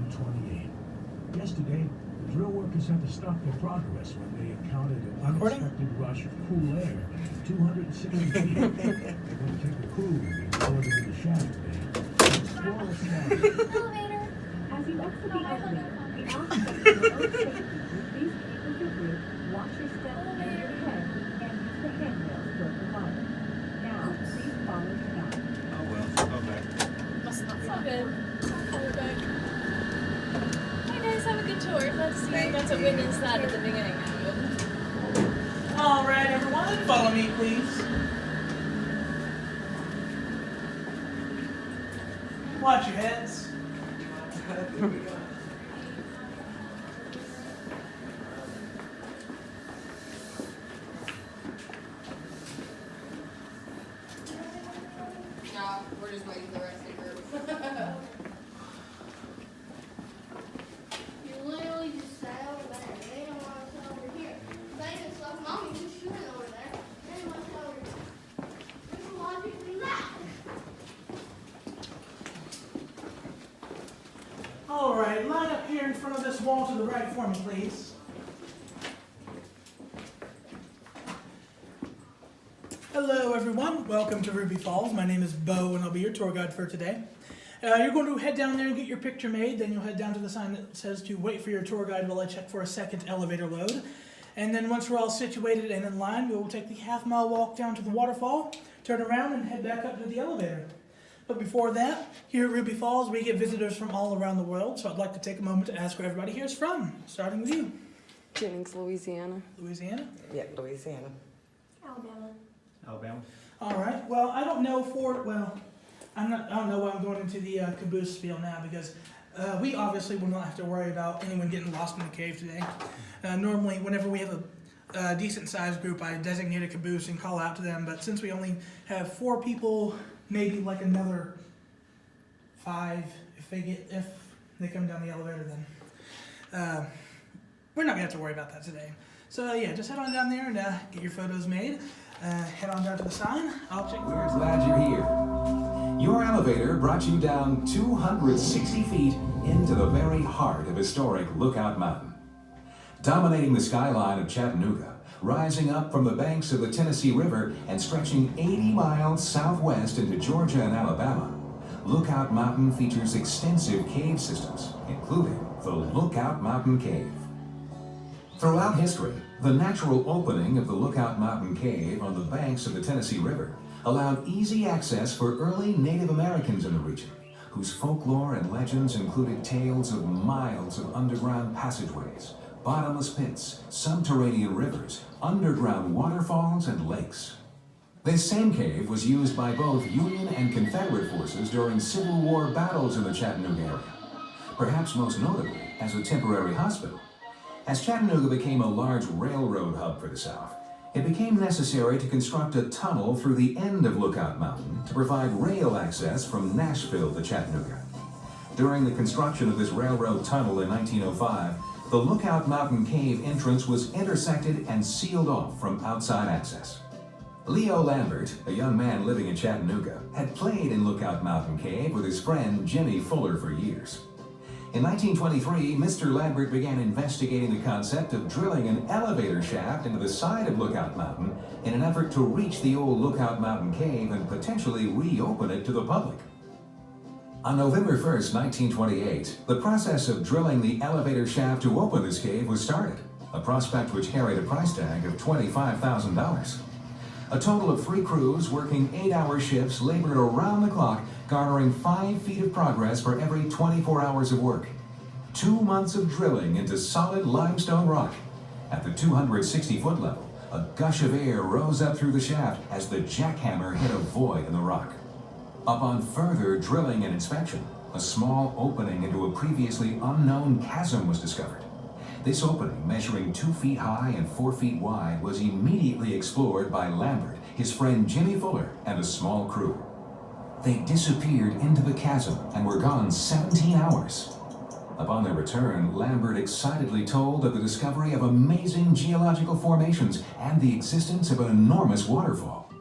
1928. Yesterday, drill workers had to stop their progress when they encountered an unexpected rush of cool air 260 feet. They're going to take a cruise and lower them in the shaft bay. Explore a small Elevator. As you exit the elevator, we ask that for your own safety, please keep with your group, watch your step and your head, and use the handrails where provided. Now, please follow the guide. Oh well, okay. Must not sound good. Hey guys, have a good tour. Glad to see you got to witness that at the beginning of it. All right, everyone, follow me, please. Watch your heads. No, we're just waiting for the rest of the group. You literally just sat over there. They don't want to sit over here. They just left mommy just shooting over there. They didn't want to sit over here. There's a logic in that. All right, line up here in front of this wall to the right for me, please. Hello, everyone. Welcome to Ruby Falls. My name is Bo, and I'll be your tour guide for today. You're going to head down there and get your picture made. Then you'll head down to the sign that says to wait for your tour guide while I check for a second elevator load. And then once we're all situated and in line, we will take the half-mile walk down to the waterfall, turn around, and head back up to the elevator. But before that, here at Ruby Falls, we get visitors from all around the world, so I'd like to take a moment to ask where everybody here is from, starting with you. Jennings, Louisiana. Louisiana? Yeah, Louisiana. Alabama. Alabama. All right. Well, I don't know I don't know why I'm going into the caboose spiel now because we obviously will not have to worry about anyone getting lost in the cave today. Normally, whenever we have a decent sized group, I designate a caboose and call out to them. But since we only have 4 people, maybe like another 5 if they come down the elevator, then we're not gonna have to worry about that today. So yeah, just head on down there and get your photos made. Head on down to the sign. I'll check We're yours. glad you're here. Your elevator brought you down 260 feet into the very heart of historic Lookout Mountain. Dominating the skyline of Chattanooga, rising up from the banks of the Tennessee River and stretching 80 miles southwest into Georgia and Alabama, Lookout Mountain features extensive cave systems, including the Lookout Mountain Cave. Throughout history, the natural opening of the Lookout Mountain Cave on the banks of the Tennessee River allowed easy access for early Native Americans in the region, whose folklore and legends included tales of miles of underground passageways, bottomless pits, subterranean rivers, underground waterfalls, and lakes. This same cave was used by both Union and Confederate forces during Civil War battles in the Chattanooga area, perhaps most notably as a temporary hospital. As Chattanooga became a large railroad hub for the South, it became necessary to construct a tunnel through the end of Lookout Mountain to provide rail access from Nashville to Chattanooga. During the construction of this railroad tunnel in 1905, the Lookout Mountain Cave entrance was intersected and sealed off from outside access. Leo Lambert, a young man living in Chattanooga, had played in Lookout Mountain Cave with his friend Jimmy Fuller for years. In 1923, Mr. Lambert began investigating the concept of drilling an elevator shaft into the side of Lookout Mountain in an effort to reach the old Lookout Mountain Cave and potentially reopen it to the public. On November 1st, 1928, the process of drilling the elevator shaft to open this cave was started, a prospect which carried a price tag of $25,000. A total of 3 crews working 8-hour shifts labored around the clock, garnering 5 feet of progress for every 24 hours of work. 2 months of drilling into solid limestone rock. At the 260-foot level, a gush of air rose up through the shaft as the jackhammer hit a void in the rock. Upon further drilling and inspection, a small opening into a previously unknown chasm was discovered. This opening, measuring 2 feet high and 4 feet wide, was immediately explored by Lambert, his friend Jimmy Fuller, and a small crew. They disappeared into the chasm and were gone 17 hours. Upon their return, Lambert excitedly told of the discovery of amazing geological formations and the existence of an enormous waterfall.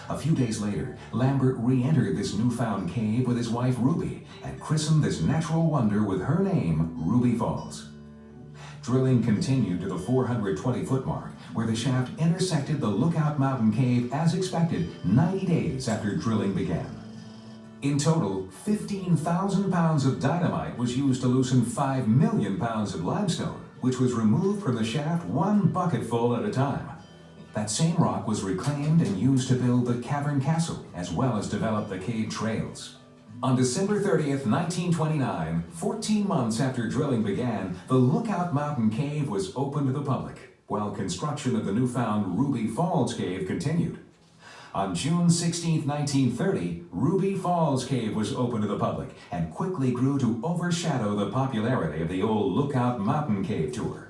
A few days later, Lambert re-entered this newfound cave with his wife Ruby and christened this natural wonder with her name, Ruby Falls. Drilling continued to the 420-foot mark, where the shaft intersected the Lookout Mountain Cave as expected 90 days after drilling began. In total, 15,000 pounds of dynamite was used to loosen 5 million pounds of limestone, which was removed from the shaft one bucketful at a time. That same rock was reclaimed and used to build the Cavern Castle, as well as develop the cave trails. On December 30th, 1929, 14 months after drilling began, the Lookout Mountain Cave was open to the public, while construction of the newfound Ruby Falls Cave continued. On June 16, 1930, Ruby Falls Cave was open to the public and quickly grew to overshadow the popularity of the old Lookout Mountain Cave tour.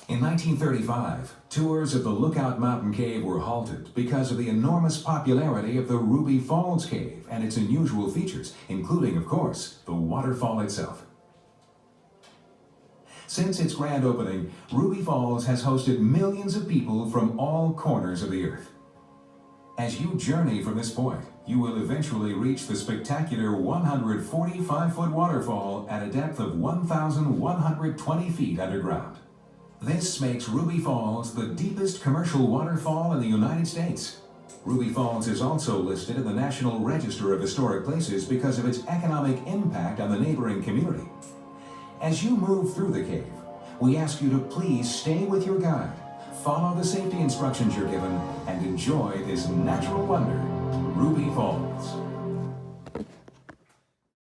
In 1935, tours of the Lookout Mountain Cave were halted because of the enormous popularity of the Ruby Falls Cave and its unusual features, including, of course, the waterfall itself. Since its grand opening, Ruby Falls has hosted millions of people from all corners of the earth. As you journey from this point, you will eventually reach the spectacular 145-foot waterfall at a depth of 1,120 feet underground. This makes Ruby Falls the deepest commercial waterfall in the United States. Ruby Falls is also listed in the National Register of Historic Places because of its economic impact on the neighboring community. As you move through the cave, we ask you to please stay with your guide, follow the safety instructions you're given, and enjoy this natural wonder, Ruby Falls.